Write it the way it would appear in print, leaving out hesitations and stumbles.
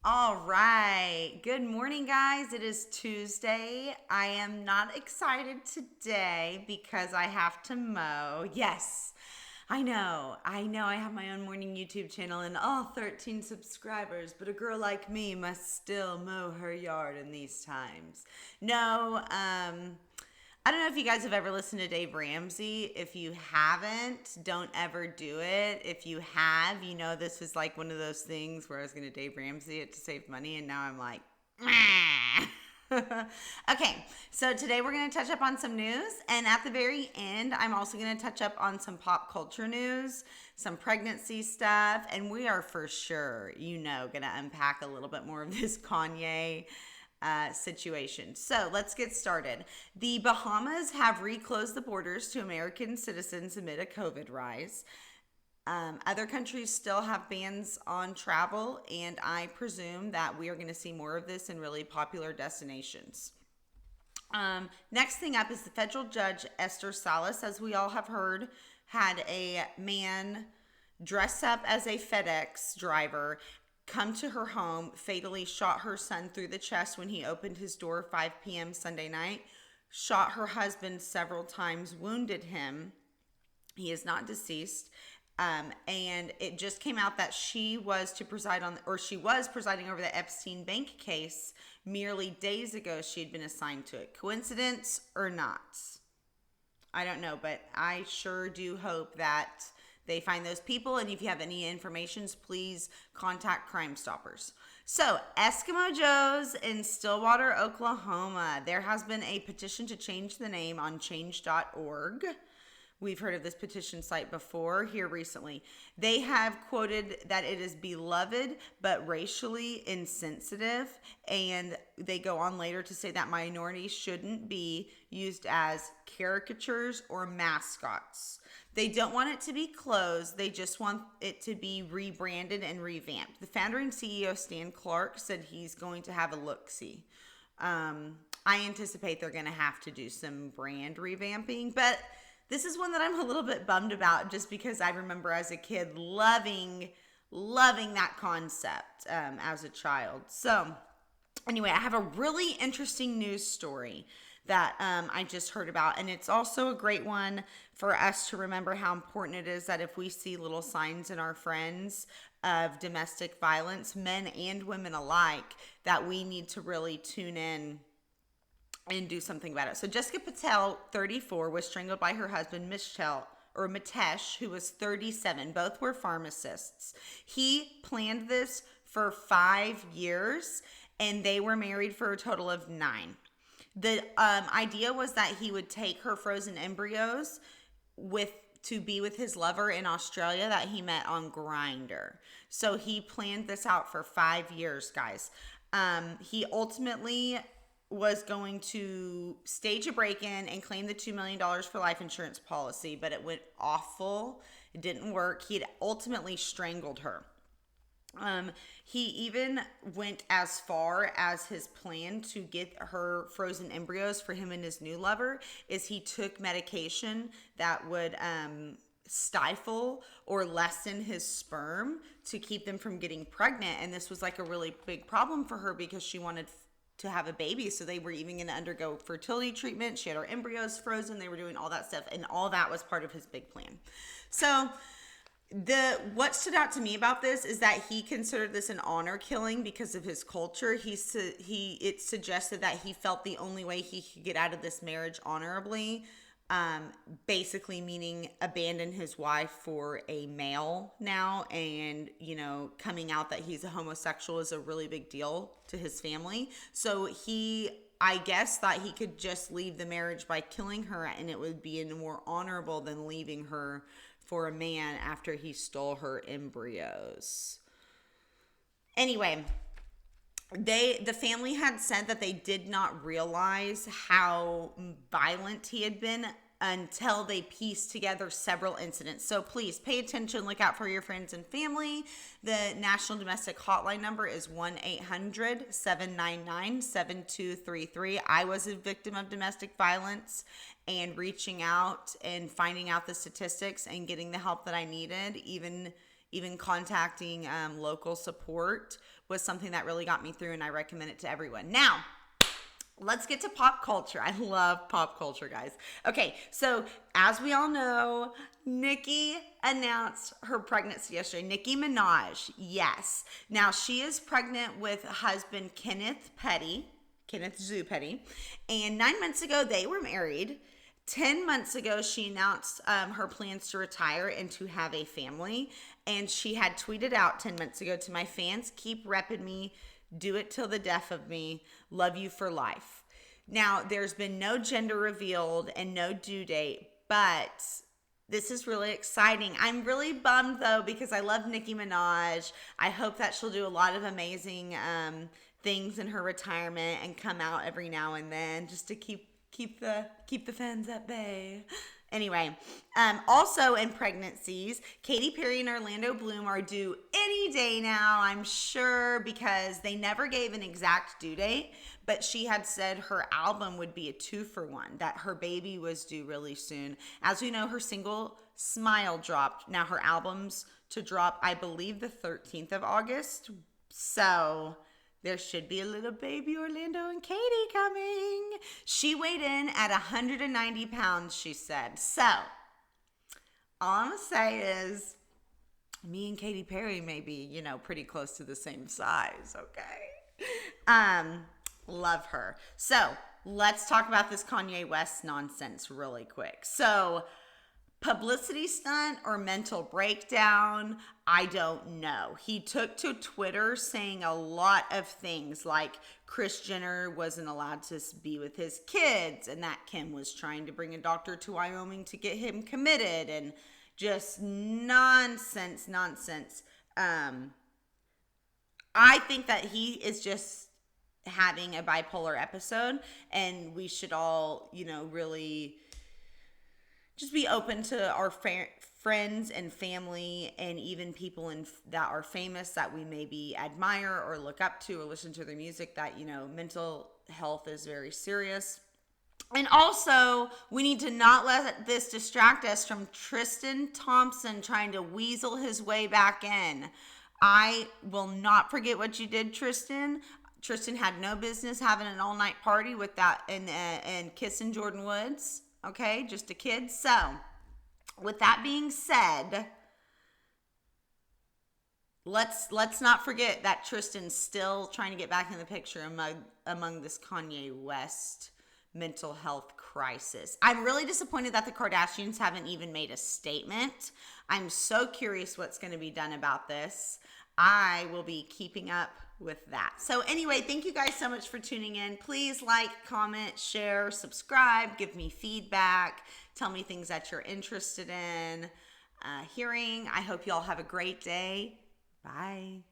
All right. Good morning, guys. It is Tuesday. I am not excited today because I have to mow. Yes, I know. I have my own morning YouTube channel and all 13 subscribers, but a girl like me must still mow her yard in these times. No, I don't know if you guys have ever listened to Dave Ramsey. If you haven't, don't ever do it. If you have, you know this is like one of those things where I was going to Dave Ramsey it to save money, and now I'm like, okay, so today we're going to touch up on some news, and at the very end, I'm also going to touch up on some pop culture news, some pregnancy stuff, and we are for sure, going to unpack a little bit more of this Kanye situation. So let's get started. The Bahamas have reclosed the borders to American citizens amid a COVID rise. Other countries still have bans on travel, and I presume that we are going to see more of this in really popular destinations. Next thing up is the federal judge Esther Salas, as we all have heard, had a man dress up as a FedEx driver come to her home, fatally shot her son through the chest when he opened his door 5 p.m. Sunday night, shot her husband several times, wounded him. He is not deceased. And it just came out that she was presiding over the Epstein bank case merely days ago. She had been assigned to it. Coincidence or not? I don't know, but I sure do hope that they find those people. And if you have any informations, please contact Crime Stoppers. So, Eskimo Joe's in Stillwater, Oklahoma. There has been a petition to change the name on change.org. We've heard of this petition site before here recently. They have quoted that it is beloved but racially insensitive. And they go on later to say that minorities shouldn't be used as caricatures or mascots. They don't want it to be closed. They just want it to be rebranded and revamped. The founder and CEO, Stan Clark, said he's going to have a look-see. I anticipate they're going to have to do some brand revamping, but this is one that I'm a little bit bummed about just because I remember as a kid loving that concept as a child. So anyway, I have a really interesting news story that I just heard about. And it's also a great one for us to remember how important it is that if we see little signs in our friends of domestic violence, men and women alike, that we need to really tune in and do something about it. So Jessica Patel, 34, was strangled by her husband, Mitesh, who was 37. Both were pharmacists. He planned this for 5 years, and they were married for a total of 9. The idea was that he would take her frozen embryos to be with his lover in Australia that he met on Grindr. So he planned this out for 5 years, guys. He ultimately was going to stage a break-in and claim the $2 million for life insurance policy, but it went awful. It didn't work. He had ultimately strangled her. He even went as far as his plan to get her frozen embryos for him and his new lover is he took medication that would stifle or lessen his sperm to keep them from getting pregnant. And this was like a really big problem for her because she wanted to have a baby. So they were even going to undergo fertility treatment. She had her embryos frozen. They were doing all that stuff. And all that was part of his big plan. So what stood out to me about this is that he considered this an honor killing because of his culture. It suggested that he felt the only way he could get out of this marriage honorably, basically meaning abandon his wife for a male now, and coming out that he's a homosexual is a really big deal to his family. So I guess thought he could just leave the marriage by killing her, and it would be more honorable than leaving her for a man after he stole her embryos. Anyway, the family had said that they did not realize how violent he had been until they pieced together several incidents. So please pay attention, look out for your friends and family. The National Domestic Hotline number is 1-800-799-7233. I was a victim of domestic violence, and reaching out and finding out the statistics and getting the help that I needed, even contacting local support was something that really got me through, and I recommend it to everyone. Now, let's get to pop culture. I love pop culture, guys. Okay, so as we all know, Nicki announced her pregnancy yesterday. Nicki Minaj, yes. Now, she is pregnant with husband Kenneth Zoo Petty. And 9 months ago, they were married. 10 months ago, she announced her plans to retire and to have a family. And she had tweeted out 10 months ago to my fans, keep repping me, do it till the death of me, love you for life. Now, there's been no gender revealed and no due date, but this is really exciting. I'm really bummed though, because I love Nicki Minaj. I hope that she'll do a lot of amazing things in her retirement and come out every now and then just to keep the fans at bay. Anyway, also in pregnancies, Katy Perry and Orlando Bloom are due any day now, I'm sure, because they never gave an exact due date, but she had said her album would be a 2-for-1, that her baby was due really soon. As we know, her single Smile dropped. Now her album's to drop, I believe, the 13th of August. So there should be a little baby Orlando and Katy coming. She weighed in at 190 pounds, she said. So, all I'm going to say is, me and Katy Perry may be, pretty close to the same size, okay? Love her. So, let's talk about this Kanye West nonsense really quick. So, publicity stunt or mental breakdown, I don't know. He took to Twitter saying a lot of things like Kris Jenner wasn't allowed to be with his kids and that Kim was trying to bring a doctor to Wyoming to get him committed, and just nonsense. I think that he is just having a bipolar episode, and we should all, really just be open to our friends and family and even people that are famous that we maybe admire or look up to or listen to their music, that, mental health is very serious. And also, we need to not let this distract us from Tristan Thompson trying to weasel his way back in. I will not forget what you did, Tristan. Tristan had no business having an all-night party with that and kissing Jordan Woods. Okay, just a kid. So, with that being said, let's not forget that Tristan's still trying to get back in the picture among this Kanye West mental health crisis. I'm really disappointed that the Kardashians haven't even made a statement. I'm so curious what's going to be done about this. I will be keeping up with that. So anyway, thank you guys so much for tuning in. Please like, comment, share, subscribe, give me feedback, tell me things that you're interested in hearing. I hope you all have a great day. Bye.